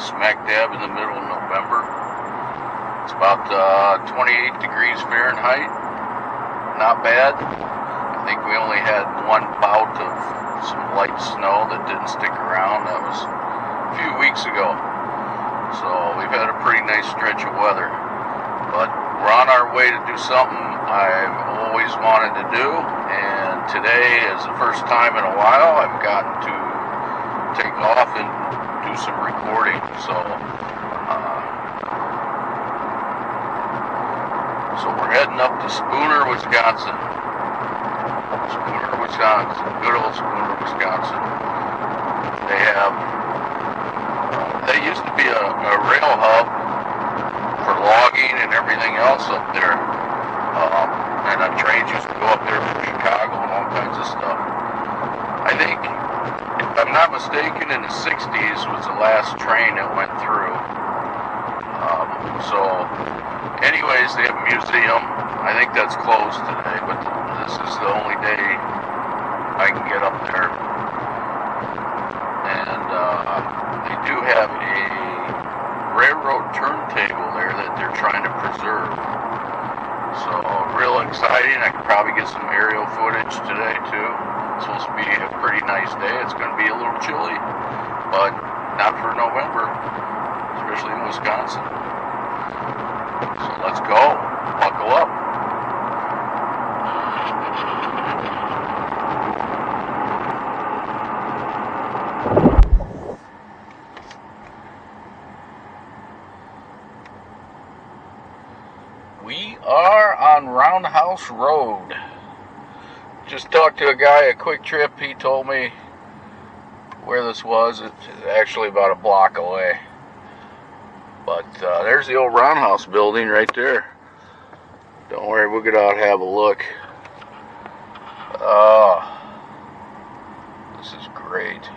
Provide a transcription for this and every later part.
smack dab in the middle of November. It's about 28 degrees Fahrenheit. Not bad. I think we only had one bout of some light snow that didn't stick around. That was a few weeks ago. So we've had a pretty nice stretch of weather. But we're on our way to do something I've always wanted to do. And today is the first time in a while I've gotten to take off and do some recording. So we're heading up to Spooner, Wisconsin. Good old Spooner, Wisconsin. They used to be a rail hub for logging and everything else up there. And trains used to go up there from Chicago and all kinds of stuff. I think, if I'm not mistaken, in the 60s was the last train that went through. Anyways, they have a museum. I think that's closed today, but this is the only day I can get up there. And they do have a railroad turntable there that they're trying to preserve. So real exciting. I could probably get some aerial footage today too. It's supposed to be a pretty nice day. It's going to be a little chilly, but not for November, especially in Wisconsin. So let's go. Buckle up. We are on Roundhouse Road. Just talked to a guy at Quick Trip. He told me where this was. It's actually about a block away. But there's the old Roundhouse building right there. Don't worry, we'll get out and have a look. This is great.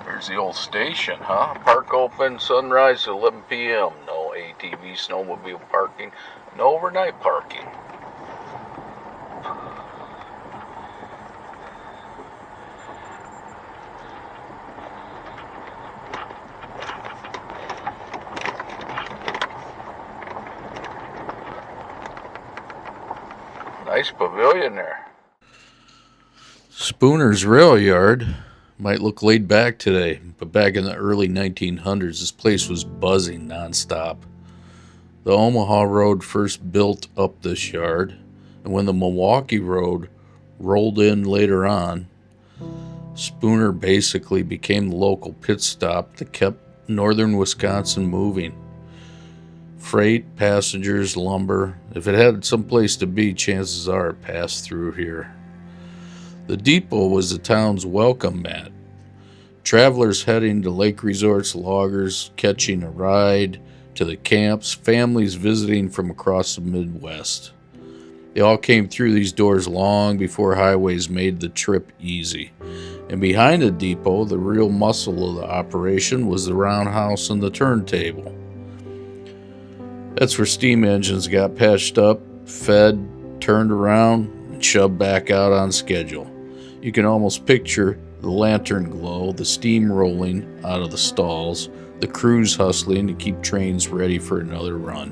There's the old station, huh? Park open sunrise to 11 p.m. No ATV, snowmobile parking. No overnight parking. Nice pavilion there. Spooner's Railyard might look laid back today, but back in the early 1900s, this place was buzzing nonstop. The Omaha Road first built up this yard, and when the Milwaukee Road rolled in later on, Spooner basically became the local pit stop that kept northern Wisconsin moving. Freight, passengers, lumber. If it had some place to be, chances are it passed through here. The depot was the town's welcome mat. Travelers heading to lake resorts, loggers catching a ride to the camps, families visiting from across the Midwest. They all came through these doors long before highways made the trip easy. And behind the depot, the real muscle of the operation was the roundhouse and the turntable. That's where steam engines got patched up, fed, turned around, and shoved back out on schedule. You can almost picture the lantern glow, the steam rolling out of the stalls, the crews hustling to keep trains ready for another run.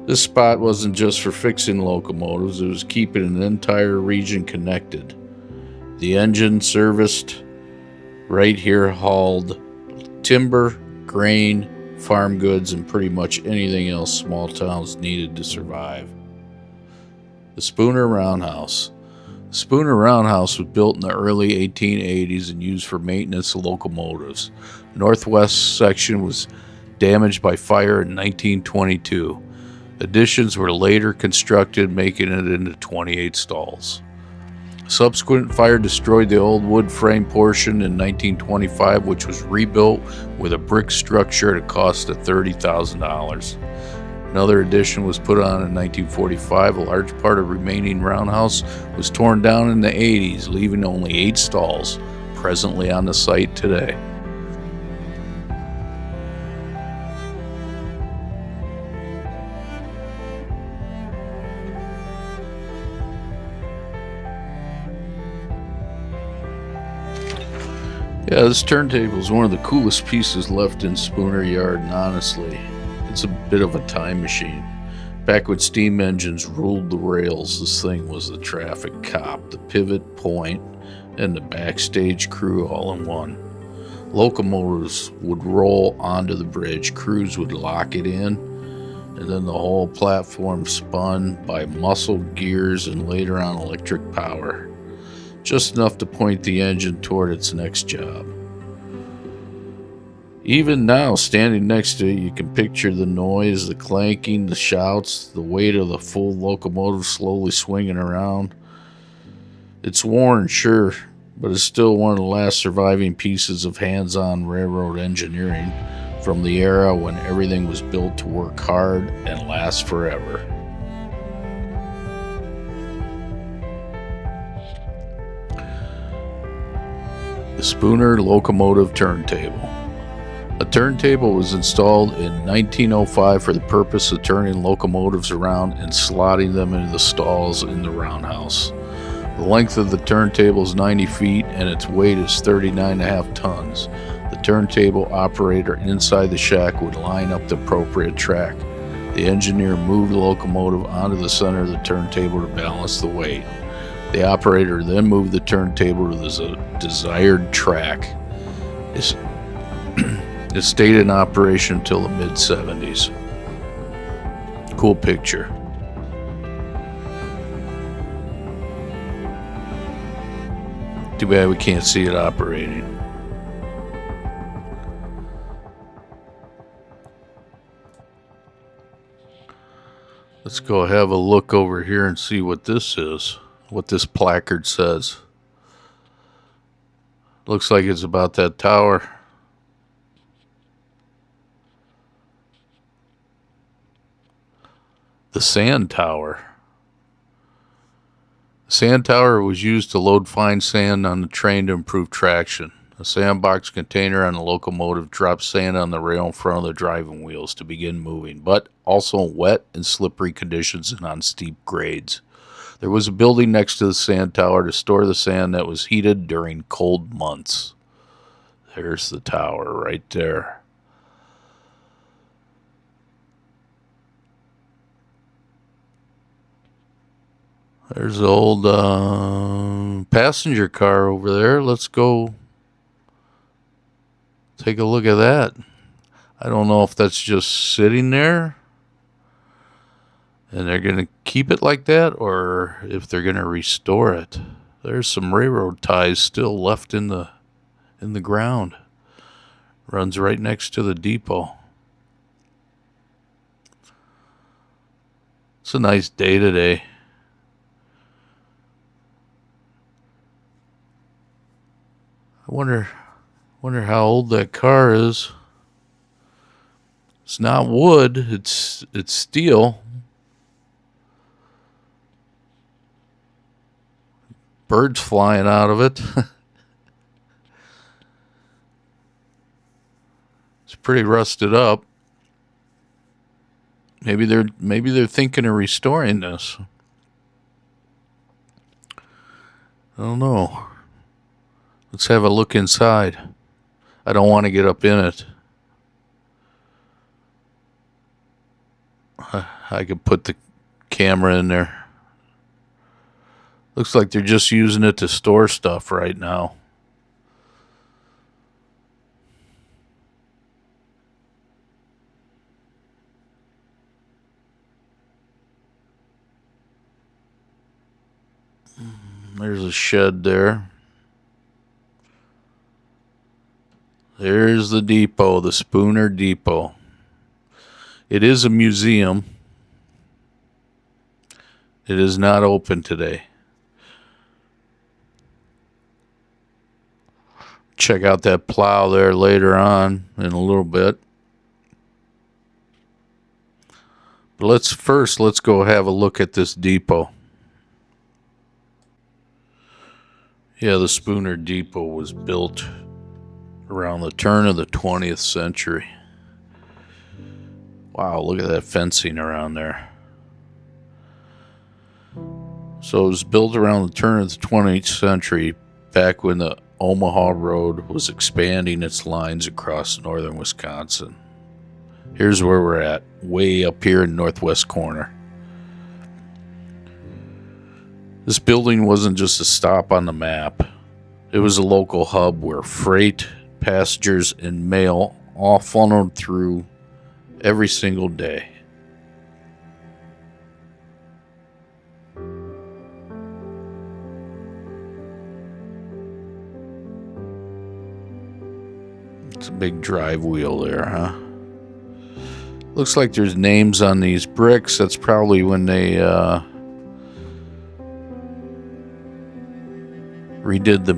This spot wasn't just for fixing locomotives, it was keeping an entire region connected. The engine serviced right here hauled timber, grain, farm goods, and pretty much anything else small towns needed to survive. The Spooner Roundhouse. The Spooner Roundhouse was built in the early 1880s and used for maintenance of locomotives. Northwest section was damaged by fire in 1922. Additions were later constructed, making it into 28 stalls. Subsequent fire destroyed the old wood frame portion in 1925, which was rebuilt with a brick structure at a cost of $30,000. Another addition was put on in 1945. A large part of remaining roundhouse was torn down in the 80s, leaving only 8 stalls presently on the site today. Yeah, this turntable is one of the coolest pieces left in Spooner Yard, and honestly, it's a bit of a time machine. Back when steam engines ruled the rails, this thing was the traffic cop, the pivot point, and the backstage crew all in one. Locomotives would roll onto the bridge, crews would lock it in, and then the whole platform spun by muscle gears and later on electric power, just enough to point the engine toward its next job. Even now, standing next to it, you can picture the noise, the clanking, the shouts, the weight of the full locomotive slowly swinging around. It's worn, sure, but it's still one of the last surviving pieces of hands-on railroad engineering from the era when everything was built to work hard and last forever. The Spooner Locomotive Turntable. A turntable was installed in 1905 for the purpose of turning locomotives around and slotting them into the stalls in the Roundhouse. The length of the turntable is 90 feet and its weight is 39.5 tons. The turntable operator inside the shack would line up the appropriate track. The engineer moved the locomotive onto the center of the turntable to balance the weight. The operator then moved the turntable to the desired track. It stayed in operation until the mid-70s. Cool picture. Too bad we can't see it operating. Let's go have a look over here and see what this is, what this placard says. Looks like it's about that tower. The sand tower. The sand tower was used to load fine sand on the train to improve traction. A sandbox container on the locomotive drops sand on the rail in front of the driving wheels to begin moving, but also in wet and slippery conditions and on steep grades. There was a building next to the sand tower to store the sand that was heated during cold months. There's the tower right there. There's the old passenger car over there. Let's go take a look at that. I don't know if that's just sitting there and they're going to keep it like that or if they're going to restore it. There's some railroad ties still left in the ground. Runs right next to the depot. It's a nice day today. I wonder how old that car is. It's not wood, it's steel. Birds flying out of it. It's pretty rusted up. Maybe they're thinking of restoring this. I don't know. Let's have a look inside. I don't want to get up in it. I could put the camera in there. Looks like they're just using it to store stuff right now. There's a shed there. There's the depot, the Spooner Depot. It is a museum. It is not open today. Check out that plow there later on in a little bit. But let's go have a look at this depot. Yeah, the Spooner Depot was built around the turn of the 20th century. Wow, look at that fencing around there. So it was built around the turn of the 20th century, back when the Omaha Road was expanding its lines across northern Wisconsin. Here's where we're at, way up here in northwest corner. This building wasn't just a stop on the map. It was a local hub where freight, passengers, and mail all funneled through every single day. It's a big drive wheel there, huh? Looks like there's names on these bricks. That's probably when they redid the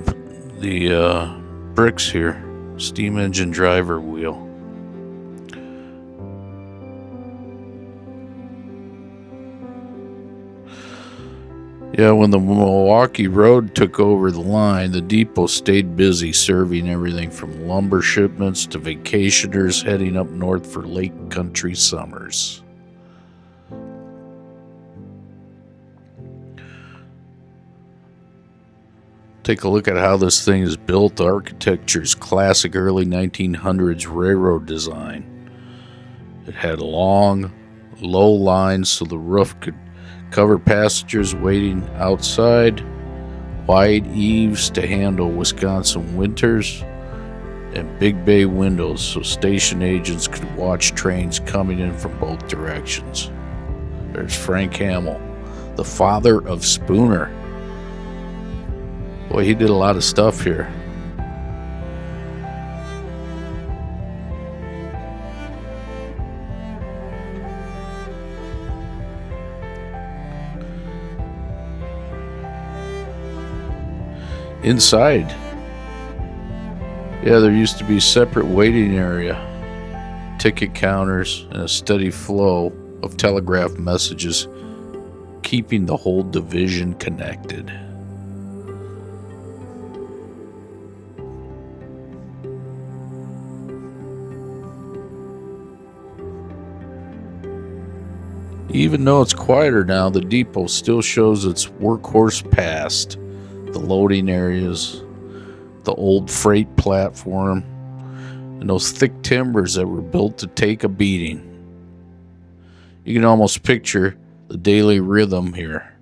bricks here. Steam engine driver wheel. Yeah, when the Milwaukee Road took over the line, the depot stayed busy serving everything from lumber shipments to vacationers heading up north for lake country summers. Take a look at how this thing is built. The architecture's classic early 1900s railroad design. It had long, low lines so the roof could cover passengers waiting outside, wide eaves to handle Wisconsin winters, and big bay windows so station agents could watch trains coming in from both directions. There's Frank Hamill, the father of Spooner. Boy, he did a lot of stuff here. Inside, yeah, there used to be a separate waiting area, ticket counters, and a steady flow of telegraph messages keeping the whole division connected. Even though it's quieter now, the depot still shows its workhorse past. The loading areas, the old freight platform, and those thick timbers that were built to take a beating. You can almost picture the daily rhythm here.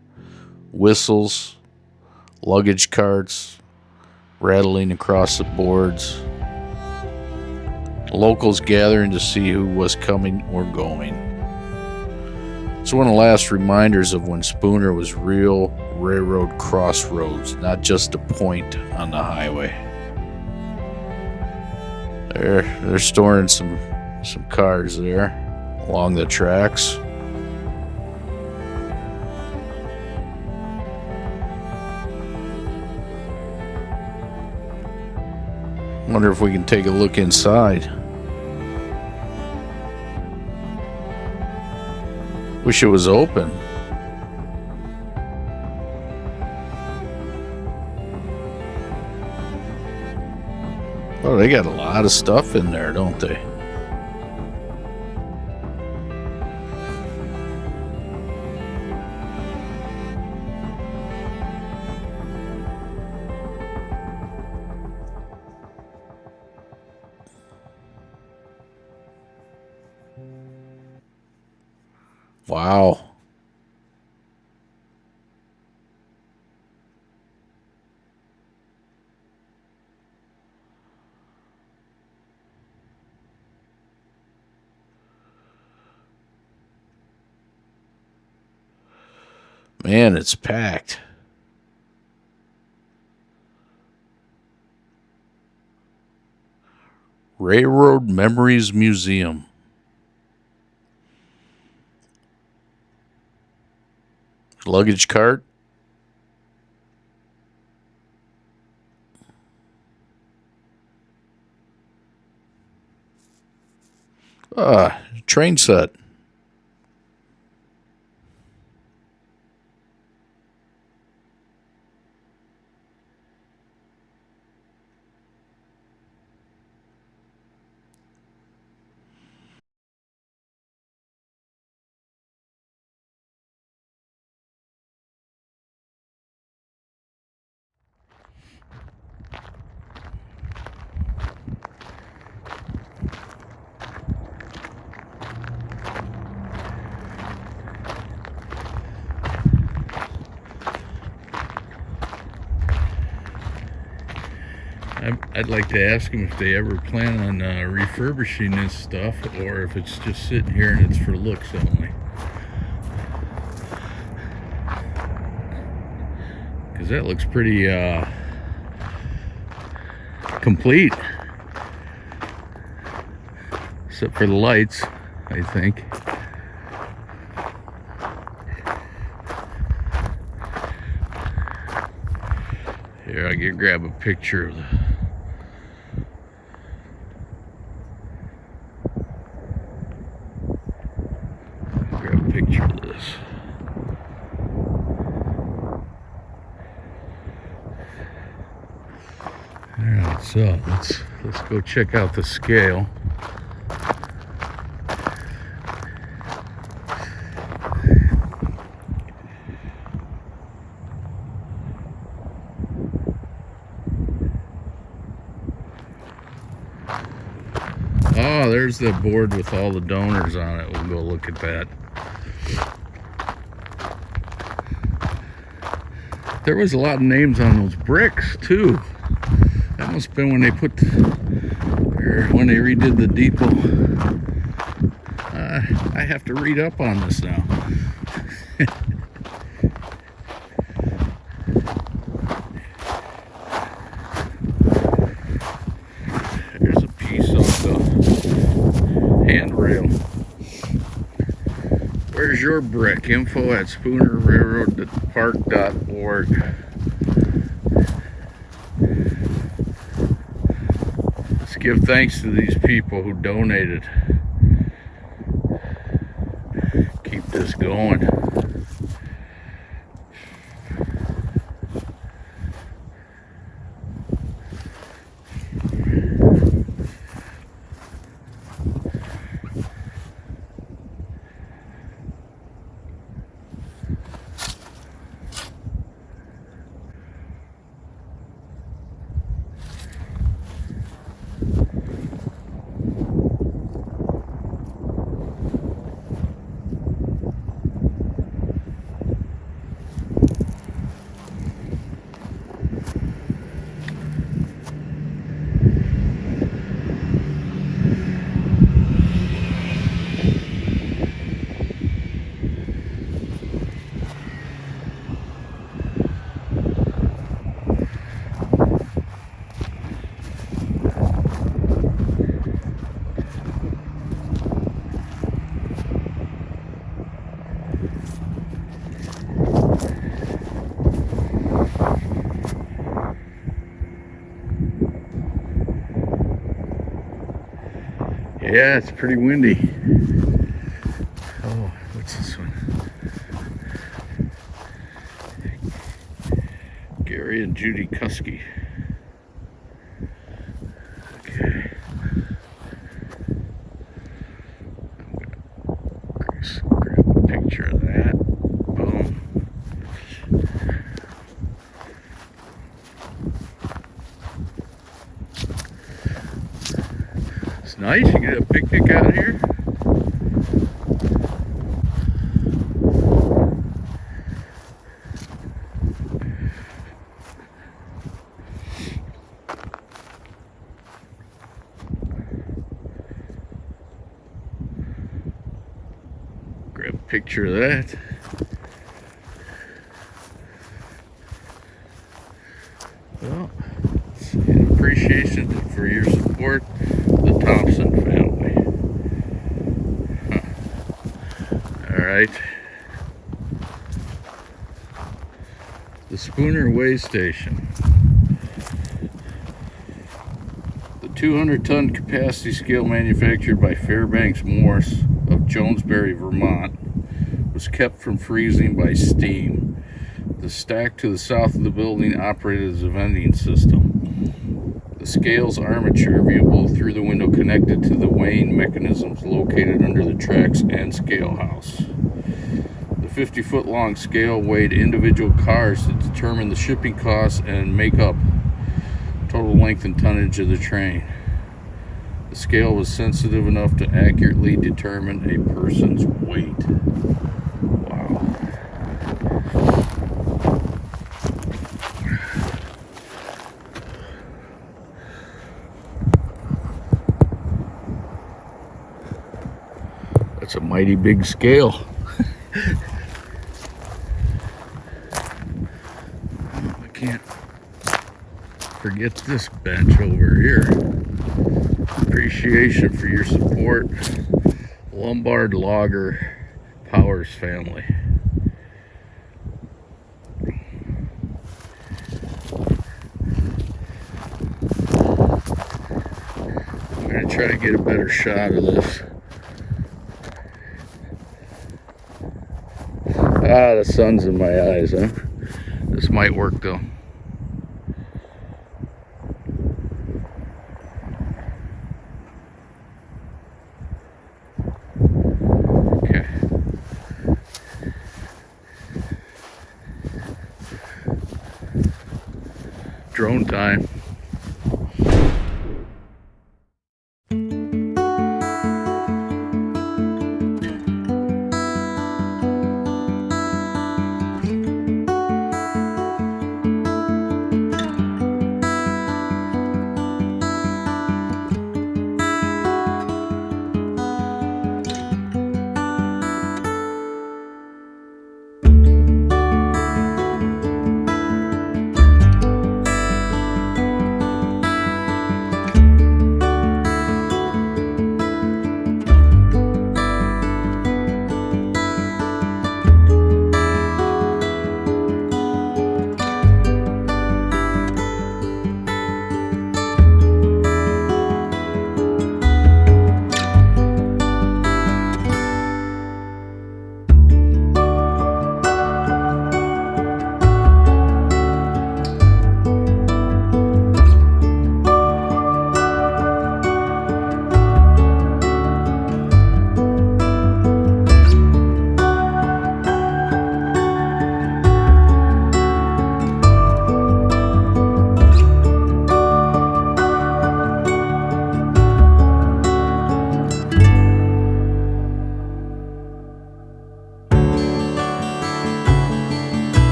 Whistles, luggage carts, rattling across the boards. Locals gathering to see who was coming or going. It's one of the last reminders of when Spooner was real railroad crossroads, not just a point on the highway. They're storing some cars there along the tracks. Wonder if we can take a look inside. Wish it was open. Oh, they got a lot of stuff in there, don't they? Wow. Man, it's packed. Railroad Memories Museum. Luggage cart. Train set. I'd like to ask them if they ever plan on refurbishing this stuff, or if it's just sitting here and it's for looks only. Because that looks pretty complete, except for the lights, I think. Here, I can grab a picture of the of this. Alright, so let's go check out the scale. Oh, there's the board with all the donors on it. We'll go look at that. There was a lot of names on those bricks too. That must have been when they when they redid the depot. I have to read up on this now. There's a piece of the handrail. Where's your brick? info@SpoonerRailroadPark.org. Let's give thanks to these people who donated. Keep this going. Yeah, it's pretty windy. Oh, what's this one? Gary and Judy Kuski. Okay. I'm gonna grab a picture of that. Boom. It's nice, you get a picnic out here. Grab a picture of that. Well, in appreciation for your support, the Thompson family. All right. The Spooner Way Station. The 200-ton capacity scale manufactured by Fairbanks Morse of Jonesbury, Vermont, was kept from freezing by steam. The stack to the south of the building operated as a vending system. The scale's armature, viewable through the window, connected to the weighing mechanisms located under the tracks and scale house. The 50-foot-long scale weighed individual cars to determine the shipping costs and make up total length and tonnage of the train. The scale was sensitive enough to accurately determine a person's weight. Wow. It's a mighty big scale. I can't forget this bench over here. Appreciation for your support. Lombard Logger Powers family. I'm going to try to get a better shot of this. Ah, the sun's in my eyes, huh? This might work though. Okay. Drone time.